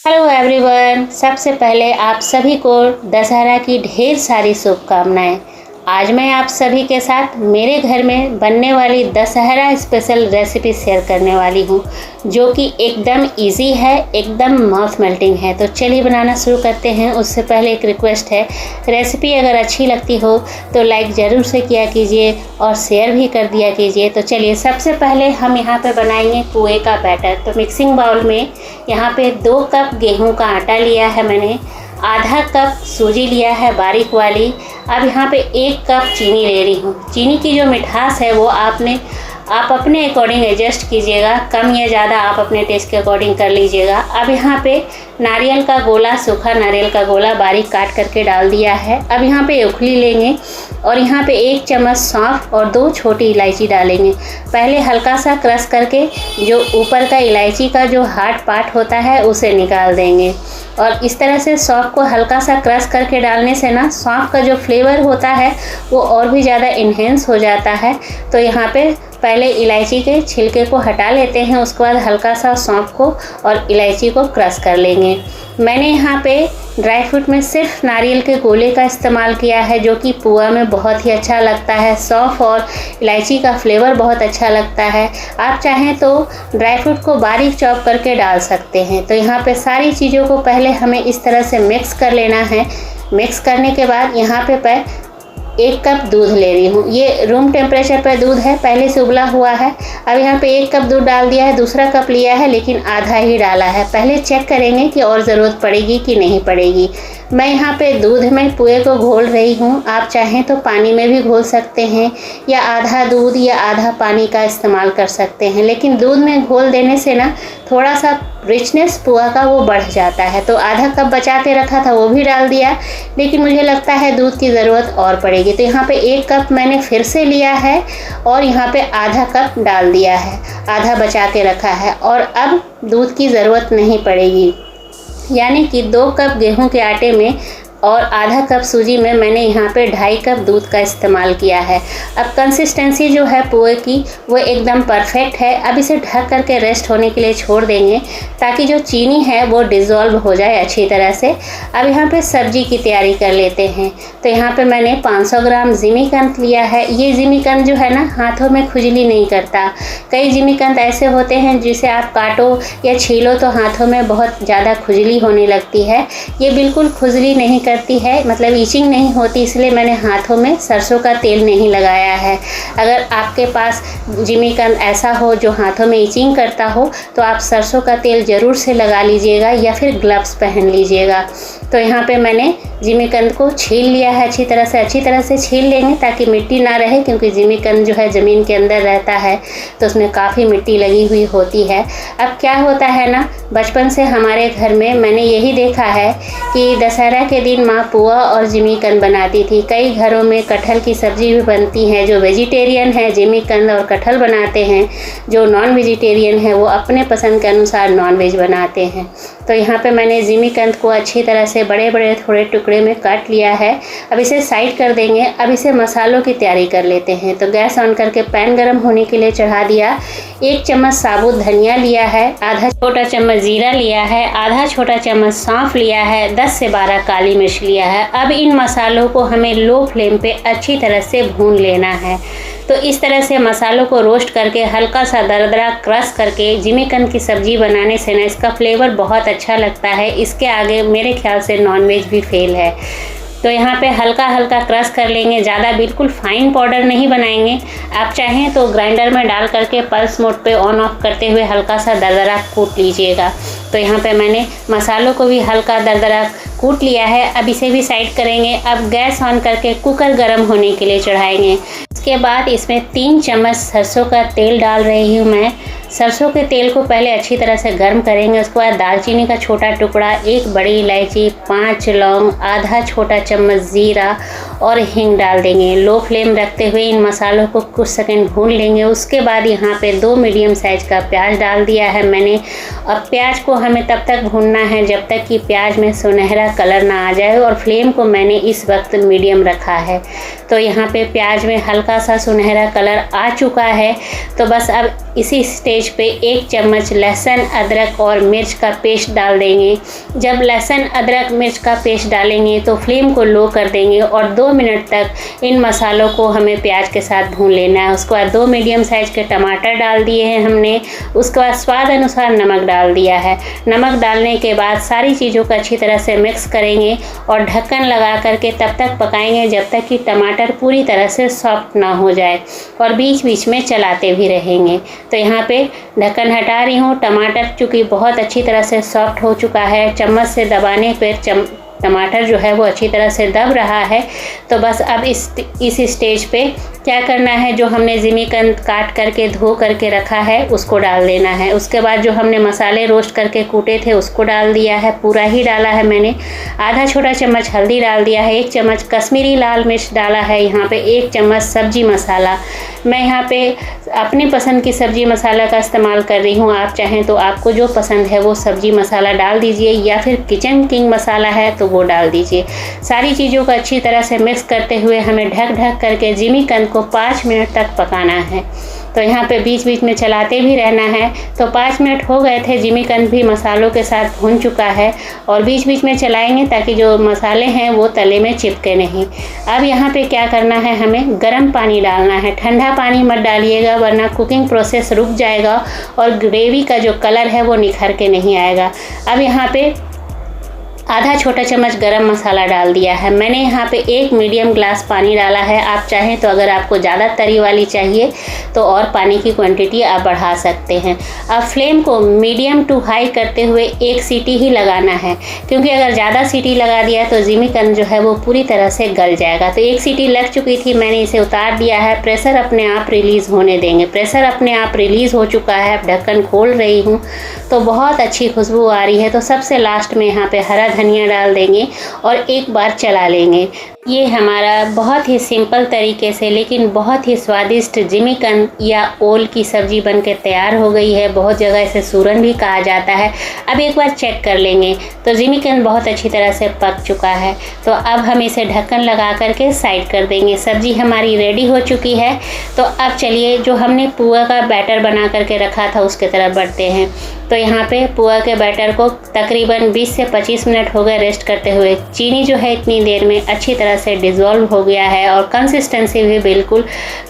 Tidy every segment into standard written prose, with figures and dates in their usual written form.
Hello everyone, सबसे पहले आप सभी को दशहरा की ढेर सारी शुभकामनाएं। आज मैं आप सभी के साथ मेरे घर में बनने वाली दशहरा स्पेशल रेसिपी शेयर करने वाली हूं, जो कि एकदम इजी है, एकदम माउथ मेल्टिंग है। तो चलिए बनाना शुरू करते हैं। उससे पहले एक रिक्वेस्ट है, रेसिपी अगर अच्छी लगती हो तो लाइक ज़रूर से किया कीजिए और शेयर भी कर दिया कीजिए। तो चलिए सबसे पहले हम यहाँ पे बनाएंगे पुए का बैटर। तो मिक्सिंग बाउल में यहाँ पे 2 कप गेहूं का आटा लिया है मैंने, आधा कप सूजी लिया है बारीक वाली। अब यहाँ पे 1 कप चीनी ले रही हूँ। चीनी की जो मिठास है वो आप अपने अकॉर्डिंग एडजस्ट कीजिएगा, कम या ज़्यादा आप अपने टेस्ट के अकॉर्डिंग कर लीजिएगा। अब यहाँ पे नारियल का गोला, सूखा नारियल का गोला बारीक काट करके डाल दिया है। अब यहाँ पे उखली लेंगे और यहाँ पे 1 चम्मच सौंफ और 2 छोटी इलायची डालेंगे। पहले हल्का सा क्रश करके जो ऊपर का इलायची का जो हार्ड पार्ट होता है उसे निकाल देंगे। और इस तरह से सौंफ को हल्का सा क्रश करके डालने से ना सौंफ का जो फ्लेवर होता है वो और भी ज़्यादा इन्हेंस हो जाता है। तो यहाँ पे पहले इलायची के छिलके को हटा लेते हैं, उसके बाद हल्का सा सौंफ को और इलायची को क्रश कर लेंगे। मैंने यहाँ पे ड्राई फ्रूट में सिर्फ नारियल के गोले का इस्तेमाल किया है, जो कि पुआ में बहुत ही अच्छा लगता है। सौंफ और इलायची का फ्लेवर बहुत अच्छा लगता है। आप चाहें तो ड्राई फ्रूट को बारीक चॉप करके डाल सकते हैं। तो यहाँ पे सारी चीज़ों को पहले हमें इस तरह से मिक्स कर लेना है। मिक्स करने के बाद यहाँ पे 1 कप दूध ले रही हूँ। ये रूम टेम्परेचर पर दूध है, पहले से उबला हुआ है। अब यहाँ पे 1 कप दूध डाल दिया है, दूसरा कप लिया है लेकिन आधा ही डाला है। पहले चेक करेंगे कि और ज़रूरत पड़ेगी कि नहीं पड़ेगी। मैं यहाँ पे दूध में पुए को घोल रही हूँ। आप चाहें तो पानी में भी घोल सकते हैं या आधा दूध या आधा पानी का इस्तेमाल कर सकते हैं, लेकिन दूध में घोल देने से ना थोड़ा सा रिचनेस पुआ का वो बढ़ जाता है। तो आधा कप बचा के रखा था वो भी डाल दिया, लेकिन मुझे लगता है दूध की ज़रूरत और पड़ेगी। तो यहाँ पे 1 कप मैंने फिर से लिया है और यहाँ पे आधा कप डाल दिया है, आधा बचा के रखा है और अब दूध की ज़रूरत नहीं पड़ेगी। यानी कि 2 कप गेहूं के आटे में और आधा कप सूजी में मैंने यहाँ पे 2.5 कप दूध का इस्तेमाल किया है। अब कंसिस्टेंसी जो है पुए की वो एकदम परफेक्ट है। अब इसे ढक करके रेस्ट होने के लिए छोड़ देंगे ताकि जो चीनी है वो डिज़ोल्व हो जाए अच्छी तरह से। अब यहाँ पे सब्जी की तैयारी कर लेते हैं। तो यहाँ पे मैंने 500 ग्राम जिमीकंद लिया है। ये जिमीकंद जो है ना हाथों में खुजली नहीं करता। कई जिमीकंद ऐसे होते हैं जिसे आप काटो या छीलो तो हाथों में बहुत ज़्यादा खुजली होने लगती है। ये बिल्कुल खुजली नहीं करती है, मतलब ईचिंग नहीं होती, इसलिए मैंने हाथों में सरसों का तेल नहीं लगाया है। अगर आपके पास जिमीकंद ऐसा हो जो हाथों में ईचिंग करता हो तो आप सरसों का तेल ज़रूर से लगा लीजिएगा या फिर ग्लव्स पहन लीजिएगा। तो यहाँ पे मैंने जिमीकंद को छील लिया है अच्छी तरह से छील लेंगे ताकि मिट्टी ना रहे, क्योंकि जिमीकंद जो है ज़मीन के अंदर रहता है तो उसमें काफ़ी मिट्टी लगी हुई होती है। अब क्या होता है ना, बचपन से हमारे घर में मैंने यही देखा है कि दशहरा के दिन माँ पुआ और जिमीकंद बनाती थी। कई घरों में कटहल की सब्ज़ी भी बनती है। जो वेजिटेरियन है जिमीकंद और कटहल बनाते हैं, जो नॉन वेजिटेरियन है वो अपने पसंद के अनुसार नॉन वेज बनाते हैं। तो यहाँ पे मैंने जिमीकंद को अच्छी तरह से बड़े बड़े थोड़े टुकड़े में काट लिया है। अब इसे साइड कर देंगे। अब इसे मसालों की तैयारी कर लेते हैं। तो गैस ऑन करके पैन गरम होने के लिए चढ़ा दिया। 1 चम्मच साबुत धनिया लिया है, आधा छोटा चम्मच जीरा लिया है, आधा छोटा चम्मच सौंफ लिया है, 10 से 12 काली मिर्च लिया है। अब इन मसालों को हमें लो फ्लेम पे अच्छी तरह से भून लेना है। तो इस तरह से मसालों को रोस्ट करके हल्का सा दरदरा क्रश करके जिमीकंद की सब्ज़ी बनाने से ना इसका फ्लेवर बहुत अच्छा लगता है। इसके आगे मेरे ख्याल से नॉनवेज भी फेल है। तो यहाँ पे हल्का हल्का क्रश कर लेंगे, ज़्यादा बिल्कुल फाइन पाउडर नहीं बनाएंगे। आप चाहें तो ग्राइंडर में डाल करके पल्स मोड पे ऑन ऑफ करते हुए हल्का सा दरदरा कूट लीजिएगा। तो यहाँ पे मैंने मसालों को भी हल्का दरदरा कूट लिया है। अब इसे भी साइड करेंगे। अब गैस ऑन करके कुकर गर्म होने के लिए चढ़ाएंगे। उसके बाद इसमें 3 चम्मच सरसों का तेल डाल रही हूँ मैं। सरसों के तेल को पहले अच्छी तरह से गर्म करेंगे। उसके बाद दालचीनी का छोटा टुकड़ा, 1 बड़ी इलायची, 5 लौंग, आधा छोटा चम्मच जीरा और हींग डाल देंगे। लो फ्लेम रखते हुए इन मसालों को कुछ सेकंड भून लेंगे। उसके बाद यहाँ पे 2 मीडियम साइज़ का प्याज डाल दिया है मैंने। अब प्याज को हमें तब तक भूनना है जब तक कि प्याज में सुनहरा कलर ना आ जाए, और फ्लेम को मैंने इस वक्त मीडियम रखा है। तो यहाँ पे प्याज में हल्का सा सुनहरा कलर आ चुका है। तो बस अब इसी स्टेज स्टेज पे 1 चम्मच लहसुन, अदरक और मिर्च का पेस्ट डाल देंगे। जब लहसुन, अदरक, मिर्च का पेस्ट डालेंगे तो फ्लेम को लो कर देंगे और 2 मिनट तक इन मसालों को हमें प्याज के साथ भून लेना है। उसके बाद 2 मीडियम साइज़ के टमाटर डाल दिए हैं हमने। उसके बाद स्वाद अनुसार नमक डाल दिया है। नमक डालने के बाद सारी चीज़ों को अच्छी तरह से मिक्स करेंगे और ढक्कन लगा करके तब तक पकाएंगे जब तक कि टमाटर पूरी तरह से सॉफ्ट ना हो जाए, और बीच बीच में चलाते भी रहेंगे। तो यहाँ पे ढक्कन हटा रही हूँ। टमाटर चूँकि बहुत अच्छी तरह से सॉफ्ट हो चुका है, चम्मच से दबाने पर टमाटर जो है वो अच्छी तरह से दब रहा है। तो बस अब इस स्टेज पे क्या करना है, जो हमने जिमीकंद काट करके धो करके रखा है उसको डाल देना है। उसके बाद जो हमने मसाले रोस्ट करके कूटे थे उसको डाल दिया है, पूरा ही डाला है मैंने। आधा छोटा चम्मच हल्दी डाल दिया है, 1 चम्मच कश्मीरी लाल मिर्च डाला है, यहाँ पे 1 चम्मच सब्जी मसाला। मैं यहाँ पे अपनी पसंद की सब्जी मसाला का इस्तेमाल कर रही हूँ। आप चाहें तो आपको जो पसंद है वो सब्जी मसाला डाल दीजिए, या फिर किचन किंग मसाला है तो वो डाल दीजिए। सारी चीज़ों को अच्छी तरह से मिक्स करते हुए हमें ढक करके जिमीकंद को 5 मिनट तक पकाना है। तो यहाँ पे बीच बीच में चलाते भी रहना है। तो 5 मिनट हो गए थे, जिमीकंद भी मसालों के साथ भुन चुका है, और बीच बीच में चलाएंगे ताकि जो मसाले हैं वो तले में चिपके नहीं। अब यहाँ पे क्या करना है, हमें गर्म पानी डालना है। ठंडा पानी मत डालिएगा वरना कुकिंग प्रोसेस रुक जाएगा और ग्रेवी का जो कलर है वो निखर के नहीं आएगा। अब यहाँ पे आधा छोटा चम्मच गरम मसाला डाल दिया है मैंने। यहाँ पे 1 मीडियम ग्लास पानी डाला है। आप चाहें तो अगर आपको ज़्यादा तरी वाली चाहिए तो और पानी की क्वांटिटी आप बढ़ा सकते हैं। अब फ्लेम को मीडियम टू हाई करते हुए 1 सीटी ही लगाना है, क्योंकि अगर ज़्यादा सीटी लगा दिया तो जिमीकंद जो है वो पूरी तरह से गल जाएगा। तो 1 सीटी लग चुकी थी, मैंने इसे उतार दिया है। प्रेशर अपने आप रिलीज़ होने देंगे। प्रेशर अपने आप रिलीज़ हो चुका है। ढक्कन खोल रही हूँ तो बहुत अच्छी खुशबू आ रही है। तो सबसे लास्ट में यहाँ पे हरा धनिया डाल देंगे और एक बार चला लेंगे। ये हमारा बहुत ही सिंपल तरीके से लेकिन बहुत ही स्वादिष्ट जिमीकंद या ओल की सब्ज़ी बनके तैयार हो गई है। बहुत जगह इसे सूरन भी कहा जाता है। अब एक बार चेक कर लेंगे तो जिमीकंद बहुत अच्छी तरह से पक चुका है। तो अब हम इसे ढक्कन लगा करके साइड कर देंगे। सब्ज़ी हमारी रेडी हो चुकी है। तो अब चलिए जो हमने पुआ का बैटर बना करके रखा था उसके तरफ बढ़ते हैं। तो यहाँ पे पुआ के बैटर को तकरीबन 20 से 25 मिनट हो गए रेस्ट करते हुए। चीनी जो है इतनी देर में अच्छी तरह से डिज़ोल्व हो गया है और कंसिस्टेंसी भी बिल्कुल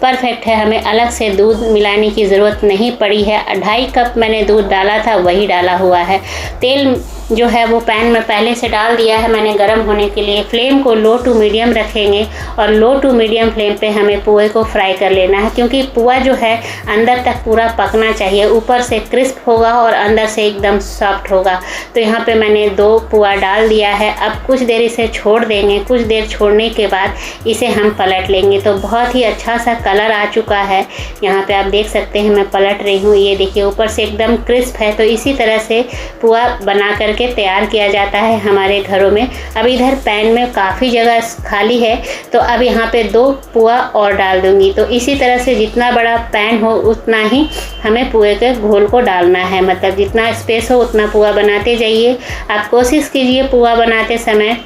परफेक्ट है। हमें अलग से दूध मिलाने की ज़रूरत नहीं पड़ी है। 2.5 कप मैंने दूध डाला था वही डाला हुआ है। तेल जो है वो पैन में पहले से डाल दिया है मैंने गर्म होने के लिए। फ्लेम को लो टू मीडियम रखेंगे और लो टू मीडियम फ्लेम पे हमें पुए को फ्राई कर लेना है, क्योंकि पुआ जो है अंदर तक पूरा पकना चाहिए। ऊपर से क्रिस्प होगा और अंदर से एकदम सॉफ्ट होगा। तो यहाँ पे मैंने 2 पुआ डाल दिया है। अब कुछ देर इसे छोड़ देंगे। कुछ देर छोड़ने के बाद इसे हम पलट लेंगे। तो बहुत ही अच्छा सा कलर आ चुका है। यहाँ पे आप देख सकते हैं मैं पलट रही हूँ। ये देखिए ऊपर से एकदम क्रिस्प है। तो इसी तरह से पुआ बना कर के तैयार किया जाता है हमारे घरों में। अब इधर पैन में काफ़ी जगह खाली है तो अब यहाँ पे 2 पुआ और डाल दूंगी। तो इसी तरह से जितना बड़ा पैन हो उतना ही हमें पुए के घोल को डालना है। मतलब जितना स्पेस हो उतना पुआ बनाते जाइए। आप कोशिश कीजिए पुआ बनाते समय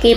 कि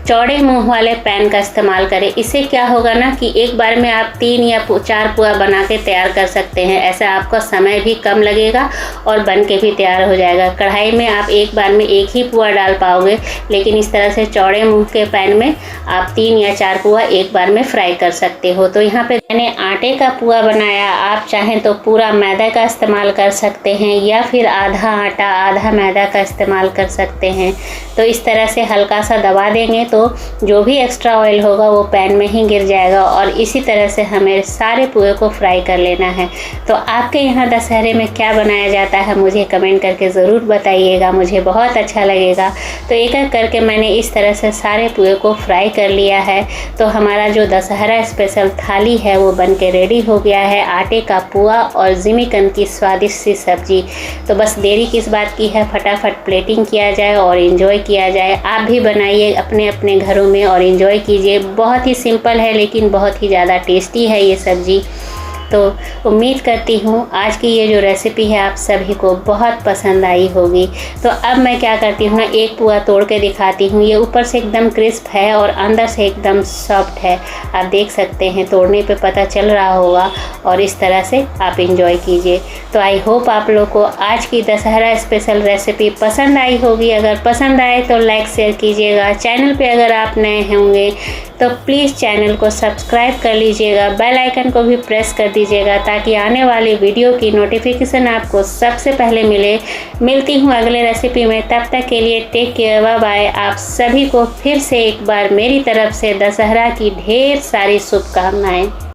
चौड़े मुंह वाले पैन का इस्तेमाल करें। इससे क्या होगा ना कि एक बार में आप 3 या 4 पुआ बना के तैयार कर सकते हैं। ऐसा आपका समय भी कम लगेगा और बन के भी तैयार हो जाएगा। कढ़ाई में आप एक बार में 1 ही पुआ डाल पाओगे, लेकिन इस तरह से चौड़े मुंह के पैन में आप 3 या 4 पुआ एक बार में फ्राई कर सकते हो। तो यहाँ पे मैंने आटे का पुआ बनाया। आप चाहें तो पूरा मैदा का इस्तेमाल कर सकते हैं या फिर आधा आटा आधा मैदा का इस्तेमाल कर सकते हैं। तो इस तरह से हल्का सा दबा देंगे तो जो भी एक्स्ट्रा ऑयल होगा वो पैन में ही गिर जाएगा। और इसी तरह से हमें सारे पुए को फ्राई कर लेना है। तो आपके यहाँ दशहरे में क्या बनाया जाता है मुझे कमेंट करके ज़रूर बताइएगा, मुझे बहुत अच्छा लगेगा। तो एक एक करके मैंने इस तरह से सारे पुए को फ्राई कर लिया है। तो हमारा जो दशहरा स्पेशल थाली है वो बन के रेडी हो गया है। आटे का पुआ और जिमीकंद की स्वादिष्ट सी सब्जी। तो बस देरी किस बात की है, फटाफट प्लेटिंग किया जाए और इन्जॉय किया जाए। आप भी बनाइए अपने अपने घरों में और इन्जॉय कीजिए। बहुत ही सिंपल है लेकिन बहुत ही ज़्यादा टेस्टी है ये सब्ज़ी। तो उम्मीद करती हूँ आज की ये जो रेसिपी है आप सभी को बहुत पसंद आई होगी। तो अब मैं क्या करती हूँ ना, एक पुआ तोड़ के दिखाती हूँ। ये ऊपर से एकदम क्रिस्प है और अंदर से एकदम सॉफ्ट है। आप देख सकते हैं, तोड़ने पे पता चल रहा होगा। और इस तरह से आप इंजॉय कीजिए। तो आई होप आप लोग को आज की दशहरा स्पेशल रेसिपी पसंद आई होगी। अगर पसंद आए तो लाइक शेयर कीजिएगा। चैनल पे अगर आप नए होंगे तो प्लीज़ चैनल को सब्सक्राइब कर लीजिएगा। बेल आइकन को भी प्रेस कर दीजिएगा ताकि आने वाली वीडियो की नोटिफिकेशन आपको सबसे पहले मिले। मिलती हूँ अगले रेसिपी में, तब तक के लिए टेक केयर, बाय बाय। आप सभी को फिर से एक बार मेरी तरफ से दशहरा की ढेर सारी शुभकामनाएं।